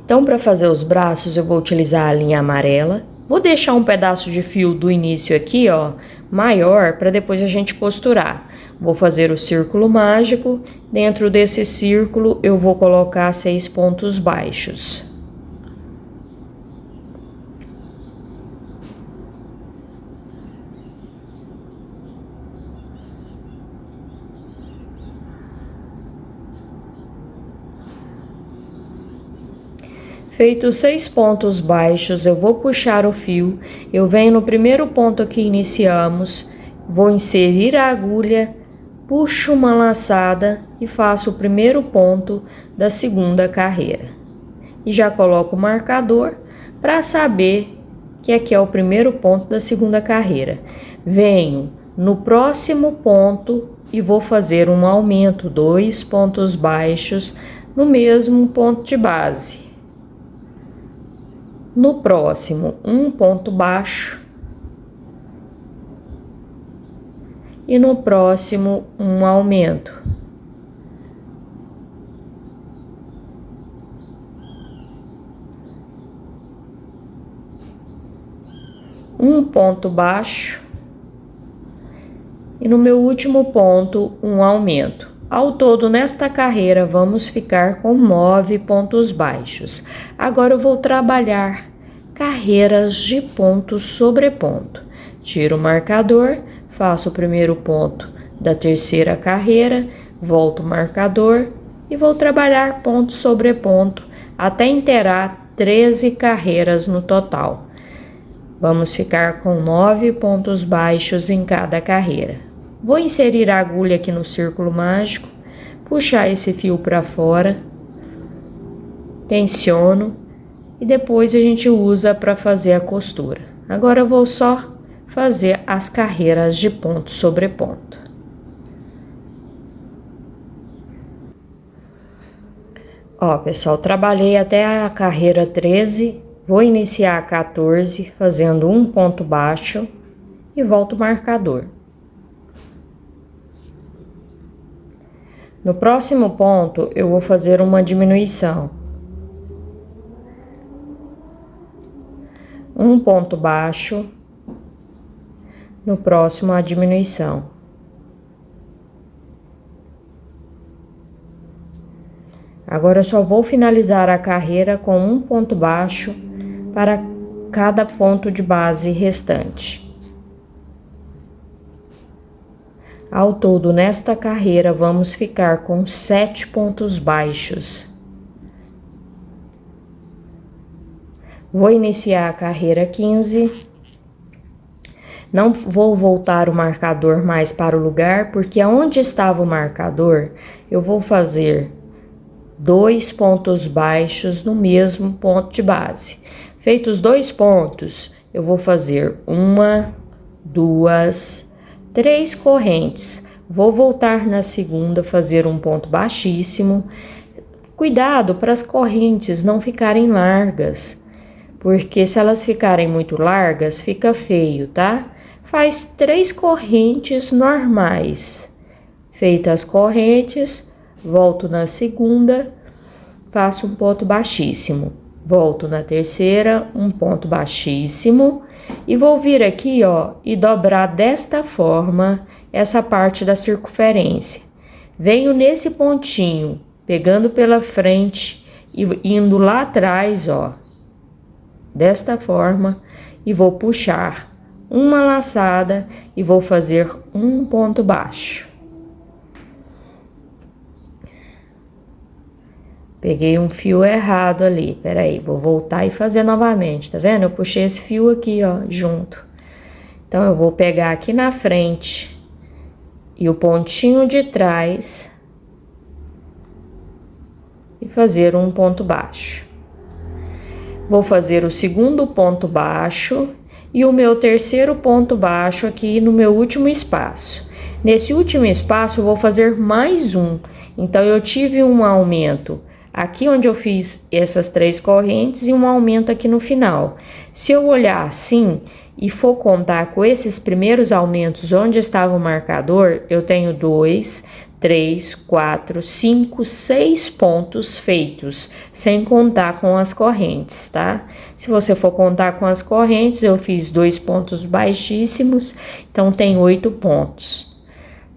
Então, para fazer os braços, eu vou utilizar a linha amarela. Vou deixar um pedaço de fio do início aqui, ó, maior, para depois a gente costurar. Vou fazer o círculo mágico. Dentro desse círculo, eu vou colocar 6 pontos baixos. Feitos 6 pontos baixos, eu vou puxar o fio, eu venho no primeiro ponto que iniciamos, vou inserir a agulha, puxo uma laçada e faço o primeiro ponto da segunda carreira. E já coloco o marcador para saber que aqui é o primeiro ponto da segunda carreira. Venho no próximo ponto e vou fazer um aumento, 2 pontos baixos no mesmo ponto de base. No próximo, um ponto baixo. E no próximo, um aumento. Um ponto baixo. E no meu último ponto, um aumento. Ao todo, nesta carreira, vamos ficar com 9 pontos baixos. Agora, eu vou trabalhar carreiras de ponto sobre ponto. Tiro o marcador, faço o primeiro ponto da terceira carreira, volto o marcador e vou trabalhar ponto sobre ponto até inteirar 13 carreiras no total. Vamos ficar com 9 pontos baixos em cada carreira. Vou inserir a agulha aqui no círculo mágico, puxar esse fio para fora, tensiono e depois a gente usa para fazer a costura. Agora eu vou só fazer as carreiras de ponto sobre ponto. Ó, pessoal, trabalhei até a carreira 13, vou iniciar a 14 fazendo um ponto baixo e volto o marcador. No próximo ponto, eu vou fazer uma diminuição. Um ponto baixo. No próximo, a diminuição. Agora, eu só vou finalizar a carreira com um ponto baixo para cada ponto de base restante. Ao todo, nesta carreira, vamos ficar com 7 pontos baixos. Vou iniciar a carreira 15. Não vou voltar o marcador mais para o lugar, porque aonde estava o marcador, eu vou fazer 2 pontos baixos no mesmo ponto de base. Feitos 2 pontos, eu vou fazer 1, 2, 3 correntes. Vou voltar na segunda, fazer um ponto baixíssimo. Cuidado para as correntes não ficarem largas, porque se elas ficarem muito largas, fica feio, tá? Faz 3 correntes normais. Feitas as correntes, volto na segunda, faço um ponto baixíssimo. Volto na terceira, um ponto baixíssimo. E vou vir aqui, ó, e dobrar desta forma essa parte da circunferência. Venho nesse pontinho, pegando pela frente e indo lá atrás, ó, desta forma, e vou puxar uma laçada e vou fazer um ponto baixo. Peguei um fio errado ali, peraí, vou voltar e fazer novamente, tá vendo? Eu puxei esse fio aqui, ó, junto. Então, eu vou pegar aqui na frente e o pontinho de trás e fazer um ponto baixo. Vou fazer o segundo ponto baixo e o meu terceiro ponto baixo aqui no meu último espaço. Nesse último espaço, eu vou fazer mais um. Então, eu tive um aumento aqui onde eu fiz essas 3 correntes e um aumento aqui no final. Se eu olhar assim e for contar com esses primeiros aumentos onde estava o marcador, eu tenho 2, 3, 4, 5, 6 pontos feitos, sem contar com as correntes, tá? Se você for contar com as correntes, eu fiz 2 pontos baixíssimos, então tem 8 pontos.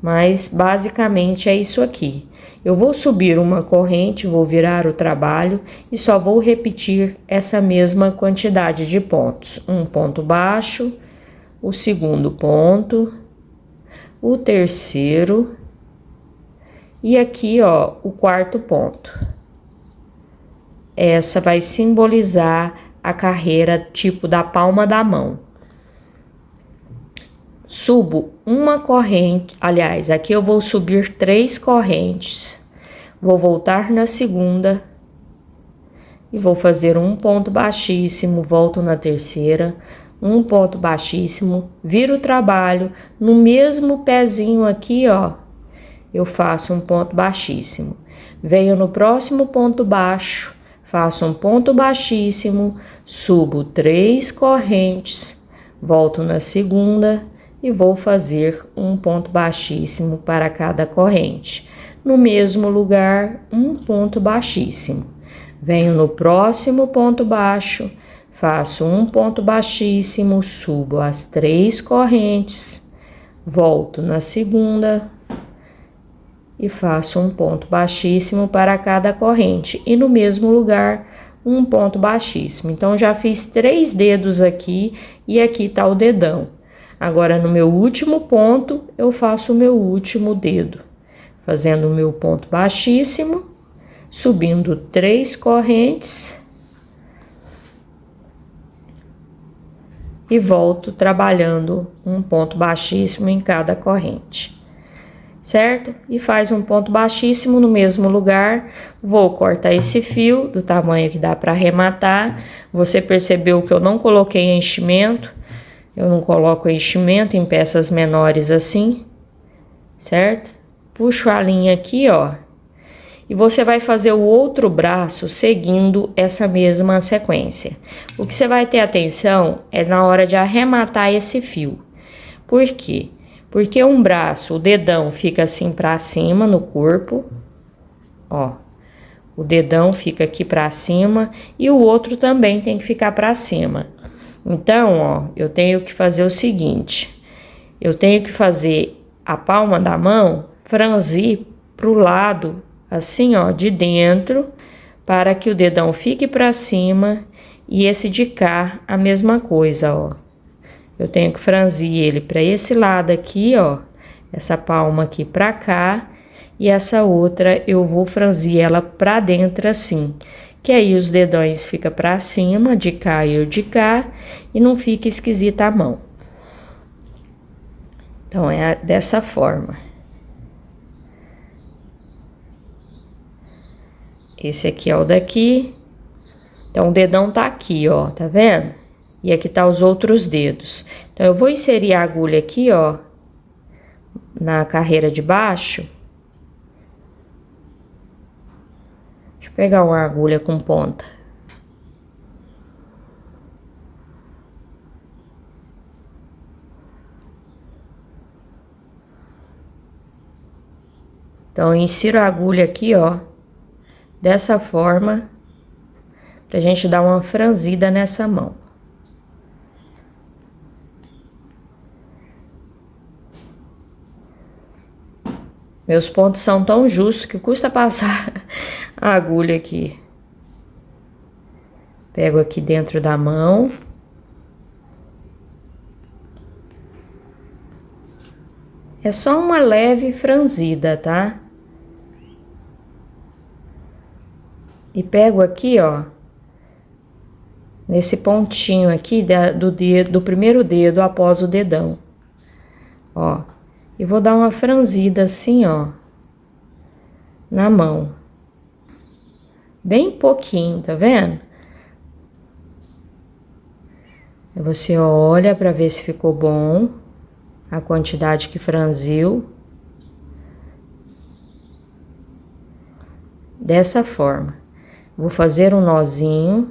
Mas basicamente é isso aqui. Eu vou subir uma corrente, vou virar o trabalho e só vou repetir essa mesma quantidade de pontos. Um ponto baixo, o segundo ponto, o terceiro e aqui, ó, o quarto ponto. Essa vai simbolizar a carreira tipo da palma da mão. Subo uma corrente, aliás, aqui eu vou subir 3 correntes. Vou voltar na segunda e vou fazer um ponto baixíssimo, volto na terceira, um ponto baixíssimo, viro o trabalho, no mesmo pezinho aqui, ó, eu faço um ponto baixíssimo. Venho no próximo ponto baixo, faço um ponto baixíssimo, subo 3 correntes, volto na segunda e vou fazer um ponto baixíssimo para cada corrente. No mesmo lugar, um ponto baixíssimo. Venho no próximo ponto baixo, faço um ponto baixíssimo, subo as 3 correntes, volto na segunda e faço um ponto baixíssimo para cada corrente e no mesmo lugar um ponto baixíssimo. Então já fiz 3 dedos aqui e aqui tá o dedão. Agora no meu último ponto eu faço o meu último dedo, fazendo o meu ponto baixíssimo, subindo 3 correntes e volto trabalhando um ponto baixíssimo em cada corrente. Certo? E faz um ponto baixíssimo no mesmo lugar. Vou cortar esse fio do tamanho que dá para arrematar. Você percebeu que eu não coloquei enchimento. Eu não coloco enchimento em peças menores assim, certo? Puxo a linha aqui, ó. E você vai fazer o outro braço seguindo essa mesma sequência. O que você vai ter atenção é na hora de arrematar esse fio. Por quê? Porque um braço, o dedão fica assim pra cima no corpo, ó. O dedão fica aqui pra cima e o outro também tem que ficar pra cima. Então, ó, eu tenho que fazer o seguinte. Eu tenho que fazer a palma da mão franzir pro lado, assim, ó, de dentro, para que o dedão fique pra cima e esse de cá a mesma coisa, ó. Eu tenho que franzir ele para esse lado aqui, ó, essa palma aqui para cá, e essa outra eu vou franzir ela para dentro assim, que aí os dedões ficam para cima, de cá e o de cá, e não fica esquisita a mão. Então é dessa forma. Esse aqui é o daqui. Então o dedão tá aqui, ó, tá vendo? E aqui tá os outros dedos. Então, eu vou inserir a agulha aqui, ó, na carreira de baixo. Deixa eu pegar uma agulha com ponta. Então, eu insiro a agulha aqui, ó, dessa forma, pra gente dar uma franzida nessa mão. Meus pontos são tão justos que custa passar a agulha aqui. Pego aqui dentro da mão. É só uma leve franzida, tá? E pego aqui, ó, nesse pontinho aqui do primeiro dedo após o dedão. Ó, e vou dar uma franzida assim, ó, na mão. Bem pouquinho, tá vendo? Aí você olha pra ver se ficou bom, a quantidade que franziu. Dessa forma. Vou fazer um nozinho.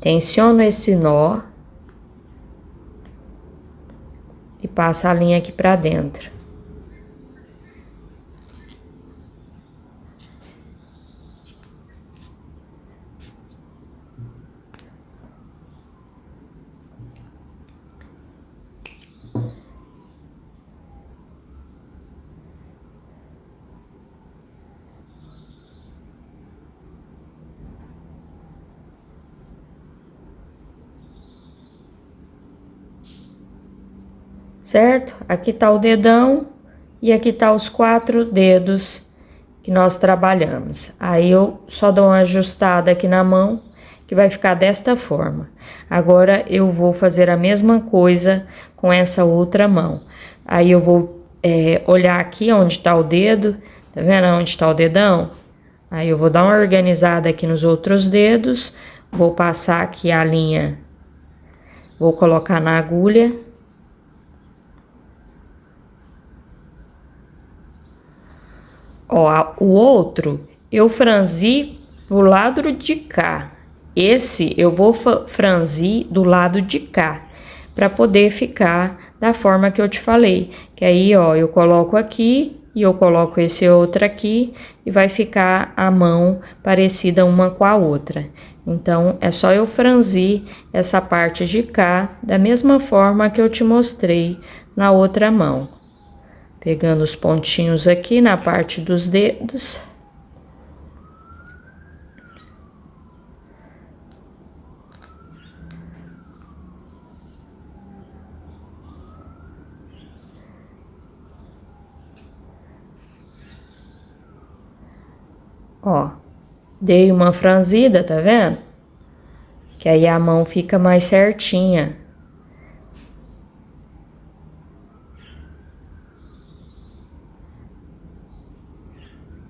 tensiono esse nó e passo a linha aqui pra dentro. Certo? Aqui tá o dedão e aqui tá os 4 dedos que nós trabalhamos. Aí eu só dou uma ajustada aqui na mão, que vai ficar desta forma. Agora eu vou fazer a mesma coisa com essa outra mão. Aí eu vou olhar aqui onde tá o dedo, tá vendo onde tá o dedão? Aí eu vou dar uma organizada aqui nos outros dedos, vou passar aqui a linha, vou colocar na agulha. Ó, o outro eu franzi pro lado de cá. Esse eu vou franzir do lado de cá, para poder ficar da forma que eu te falei. Que aí, ó, eu coloco aqui e eu coloco esse outro aqui e vai ficar a mão parecida uma com a outra. Então, é só eu franzir essa parte de cá da mesma forma que eu te mostrei na outra mão. Pegando os pontinhos aqui na parte dos dedos. Ó, dei uma franzida, tá vendo? Que aí a mão fica mais certinha.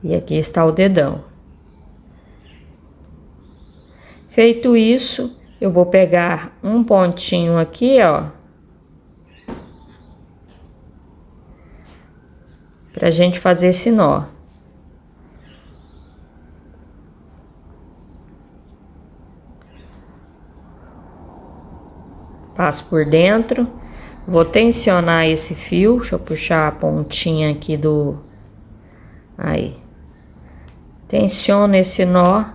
E aqui está o dedão. Feito isso, eu vou pegar um pontinho aqui, ó. Pra gente fazer esse nó. Passo por dentro. Vou tensionar esse fio. Deixa eu puxar a pontinha aqui do... Aí. Tensiono esse nó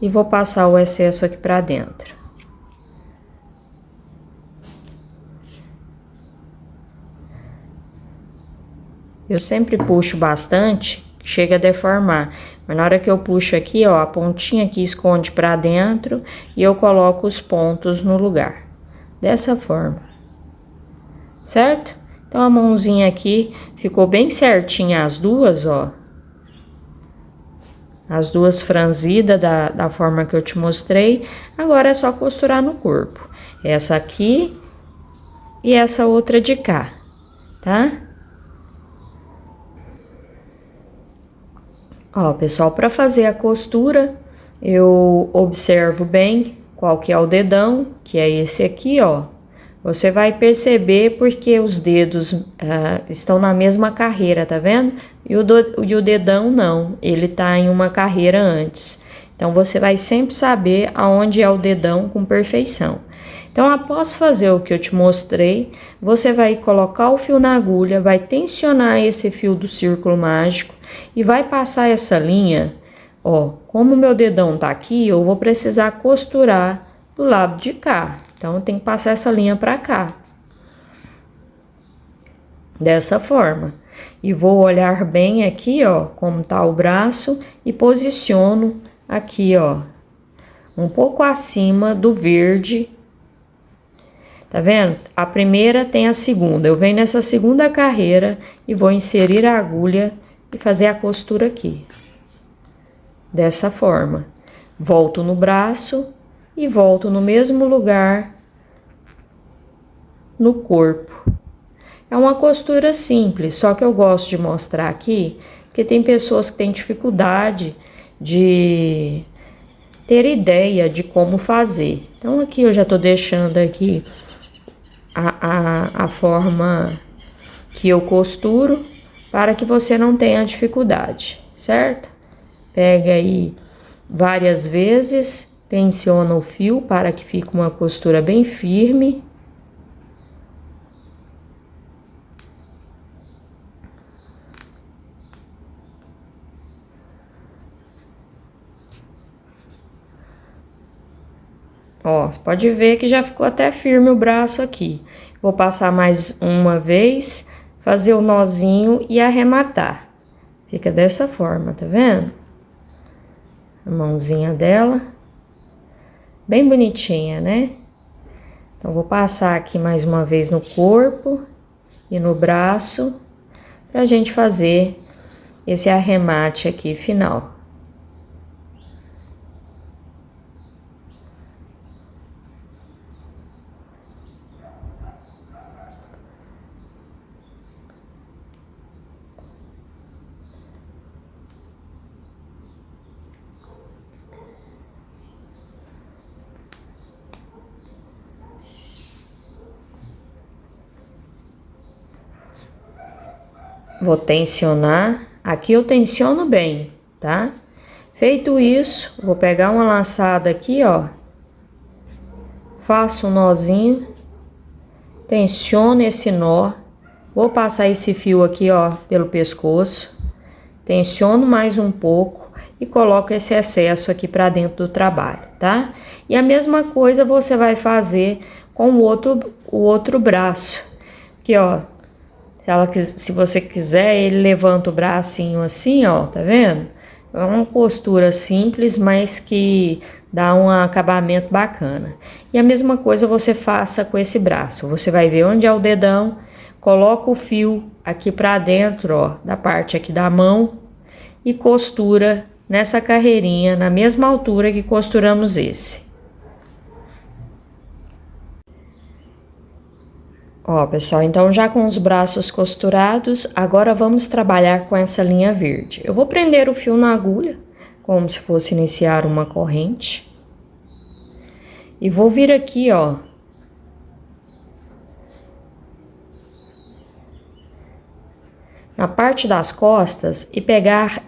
e vou passar o excesso aqui pra dentro. Eu sempre puxo bastante, chega a deformar, mas na hora que eu puxo aqui, ó, a pontinha aqui esconde pra dentro e eu coloco os pontos no lugar, dessa forma, certo? Então, a mãozinha aqui ficou bem certinha as duas, ó. As duas franzidas da forma que eu te mostrei. Agora é só costurar no corpo. Essa aqui e essa outra de cá, tá? Ó, pessoal, para fazer a costura, eu observo bem qual que é o dedão, que é esse aqui, ó. Você vai perceber porque os dedos estão na mesma carreira, tá vendo? E o dedão não, ele tá em uma carreira antes. Então, você vai sempre saber aonde é o dedão com perfeição. Então, após fazer o que eu te mostrei, você vai colocar o fio na agulha, vai tensionar esse fio do círculo mágico e vai passar essa linha, ó. Como o meu dedão tá aqui, eu vou precisar costurar do lado de cá. Então, eu tenho que passar essa linha pra cá. Dessa forma. E vou olhar bem aqui, ó, como tá o braço e posiciono aqui, ó, um pouco acima do verde. Tá vendo? A primeira tem a segunda. Eu venho nessa segunda carreira e vou inserir a agulha e fazer a costura aqui. Dessa forma. Volto no braço e volto no mesmo lugar no corpo. É uma costura simples, só que eu gosto de mostrar aqui, porque tem pessoas que têm dificuldade de ter ideia de como fazer. Então, aqui eu já tô deixando aqui a forma que eu costuro, para que você não tenha dificuldade, certo? Pega aí várias vezes, tensiona o fio para que fique uma costura bem firme. Ó, você pode ver que já ficou até firme o braço aqui. Vou passar mais uma vez, fazer o nozinho e arrematar. Fica dessa forma, tá vendo? A mãozinha dela. Bem bonitinha, né? Então, vou passar aqui mais uma vez no corpo e no braço, pra gente fazer esse arremate aqui final. Vou tensionar, aqui eu tensiono bem, tá? Feito isso, vou pegar uma laçada aqui, ó. Faço um nozinho, tensiono esse nó. Vou passar esse fio aqui, ó, pelo pescoço. Tensiono mais um pouco e coloco esse excesso aqui pra dentro do trabalho, tá? E a mesma coisa você vai fazer com o outro braço. Aqui, ó. Se você quiser, ele levanta o bracinho assim, ó, tá vendo? É uma postura simples, mas que dá um acabamento bacana. E a mesma coisa você faça com esse braço. Você vai ver onde é o dedão, coloca o fio aqui pra dentro, ó, da parte aqui da mão e costura nessa carreirinha, na mesma altura que costuramos esse. Ó, pessoal, então já com os braços costurados, agora vamos trabalhar com essa linha verde. Eu vou prender o fio na agulha, como se fosse iniciar uma corrente. E vou vir aqui, ó. Na parte das costas e pegar,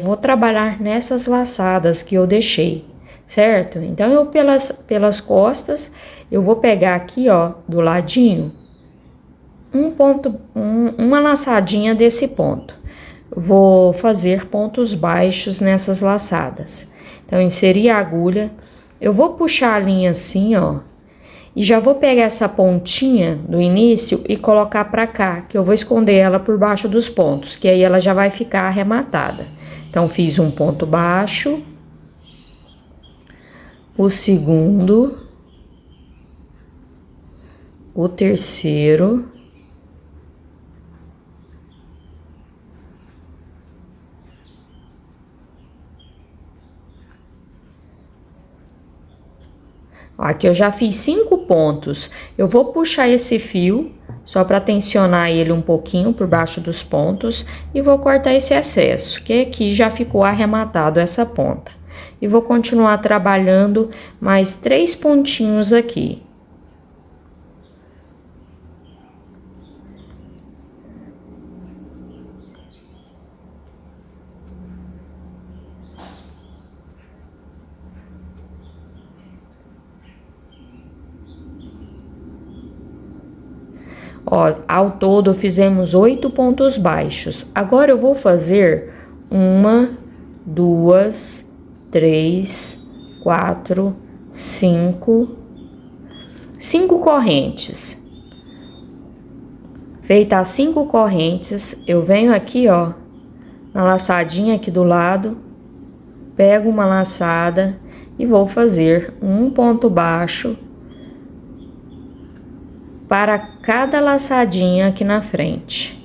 vou trabalhar nessas laçadas que eu deixei, certo? Então, eu pelas costas, eu vou pegar aqui, ó, do ladinho, uma laçadinha desse ponto. Vou fazer pontos baixos nessas laçadas. Então, inserir a agulha, eu vou puxar a linha assim, ó, e já vou pegar essa pontinha do início e colocar pra cá, que eu vou esconder ela por baixo dos pontos, que aí ela já vai ficar arrematada. Então, fiz um ponto baixo, o segundo, o terceiro, aqui eu já fiz 5 pontos. Eu vou puxar esse fio, só para tensionar ele um pouquinho por baixo dos pontos, e vou cortar esse excesso, que aqui já ficou arrematado essa ponta. E vou continuar trabalhando mais 3 pontinhos aqui. Ó, ao todo fizemos 8 pontos baixos. Agora eu vou fazer 1, 2, 3, 4, 5 correntes. Feita as 5 correntes, eu venho aqui, ó, na laçadinha aqui do lado, pego uma laçada e vou fazer um ponto baixo para cada laçadinha aqui na frente.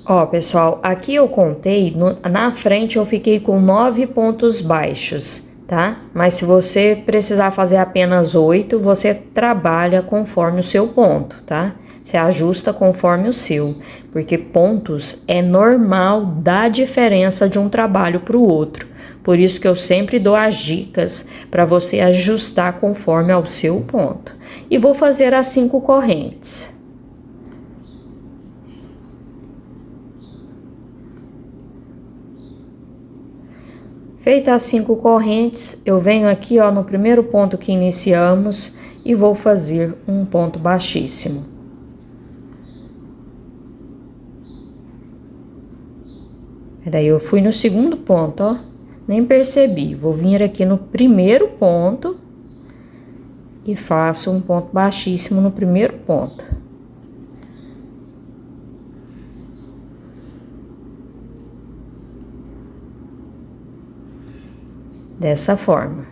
Ó, pessoal, aqui eu contei, na frente eu fiquei com 9 pontos baixos, tá? Mas se você precisar fazer apenas 8, você trabalha conforme o seu ponto, tá? Você ajusta conforme o seu, porque pontos é normal dar diferença de um trabalho para o outro. Por isso que eu sempre dou as dicas para você ajustar conforme ao seu ponto. E vou fazer as 5 correntes. Feitas as 5 correntes, eu venho aqui, ó, no primeiro ponto que iniciamos e vou fazer um ponto baixíssimo. Daí eu fui no segundo ponto, ó, nem percebi. Vou vir aqui no primeiro ponto e faço um ponto baixíssimo no primeiro ponto. Dessa forma.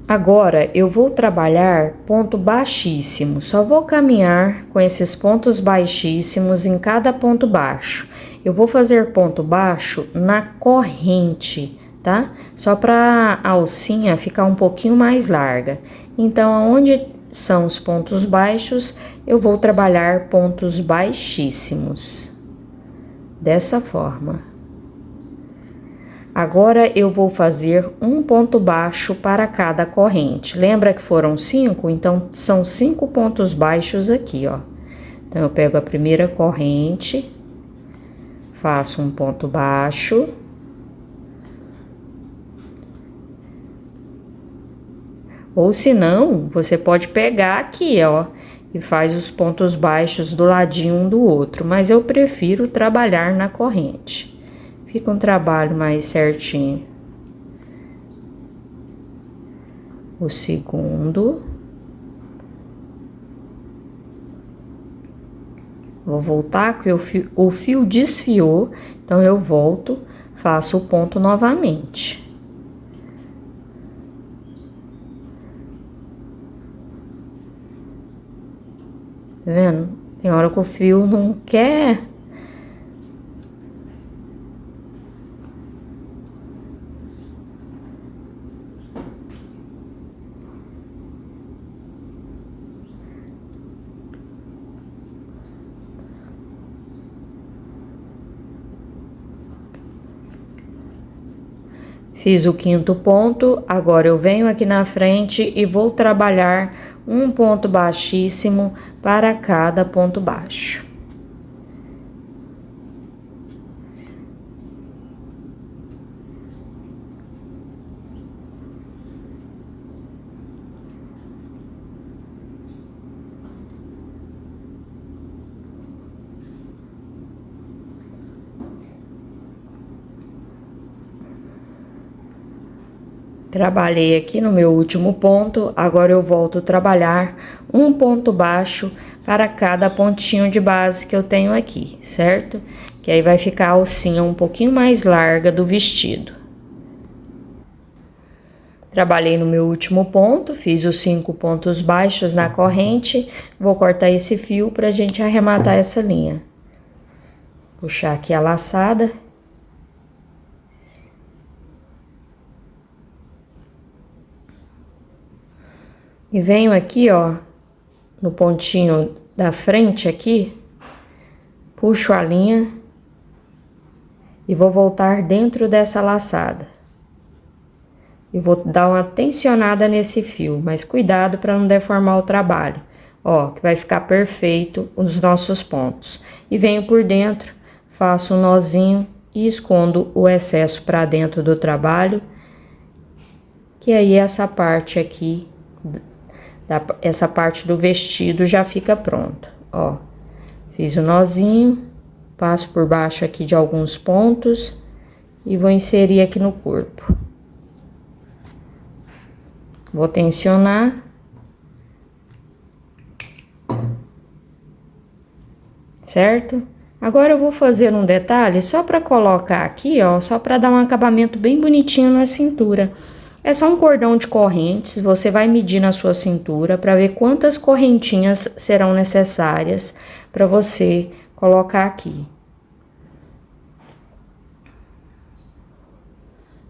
Agora, eu vou trabalhar ponto baixíssimo. Só vou caminhar com esses pontos baixíssimos em cada ponto baixo. Eu vou fazer ponto baixo na corrente, tá? Só para a alcinha ficar um pouquinho mais larga. Então, aonde são os pontos baixos, eu vou trabalhar pontos baixíssimos. Dessa forma. Agora, eu vou fazer um ponto baixo para cada corrente. Lembra que foram 5? Então, são 5 pontos baixos aqui, ó. Então, eu pego a primeira corrente, faço um ponto baixo. Ou se não, você pode pegar aqui, ó, e faz os pontos baixos do ladinho um do outro. Mas eu prefiro trabalhar na corrente. Fica um trabalho mais certinho. O segundo. Vou voltar, porque o fio desfiou, então eu volto, faço o ponto novamente. Tá vendo? Tem hora que o fio não quer. Fiz o quinto ponto, agora eu venho aqui na frente e vou trabalhar um ponto baixíssimo para cada ponto baixo. Trabalhei aqui no meu último ponto, agora eu volto a trabalhar um ponto baixo para cada pontinho de base que eu tenho aqui, certo? Que aí vai ficar a alcinha um pouquinho mais larga do vestido. Trabalhei no meu último ponto, fiz os 5 pontos baixos na corrente, vou cortar esse fio pra gente arrematar essa linha. Puxar aqui a laçada. E venho aqui, ó, no pontinho da frente aqui, puxo a linha e vou voltar dentro dessa laçada. E vou dar uma tensionada nesse fio, mas cuidado para não deformar o trabalho. Ó, que vai ficar perfeito os nossos pontos. E venho por dentro, faço um nozinho e escondo o excesso para dentro do trabalho. Que aí essa parte aqui, essa parte do vestido já fica pronta, ó. Fiz o nozinho, passo por baixo aqui de alguns pontos e vou inserir aqui no corpo. Vou tensionar. Certo? Agora eu vou fazer um detalhe só para colocar aqui, ó, só para dar um acabamento bem bonitinho na cintura. É só um cordão de correntes, você vai medir na sua cintura para ver quantas correntinhas serão necessárias para você colocar aqui.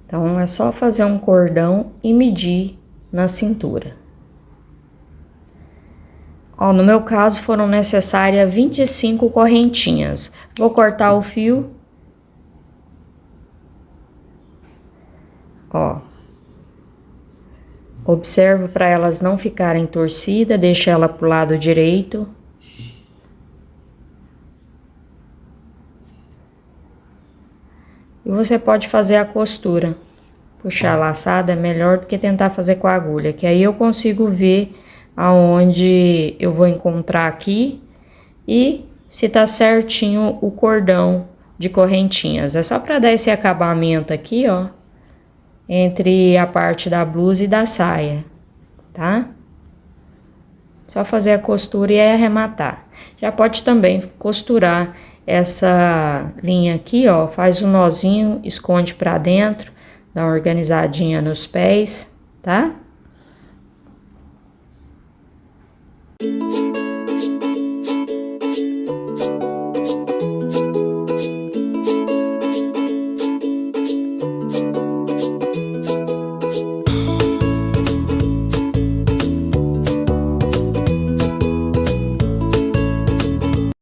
Então, é só fazer um cordão e medir na cintura. Ó, no meu caso foram necessárias 25 correntinhas. Vou cortar o fio. Ó. Observo para elas não ficarem torcidas, deixa ela pro lado direito. E você pode fazer a costura. Puxar a laçada é melhor do que tentar fazer com a agulha, que aí eu consigo ver aonde eu vou encontrar aqui e se tá certinho o cordão de correntinhas. É só para dar esse acabamento aqui, ó, entre a parte da blusa e da saia, tá? Só fazer a costura e arrematar. Já pode também costurar essa linha aqui, ó, faz um nozinho, esconde pra dentro, dá uma organizadinha nos pés, tá?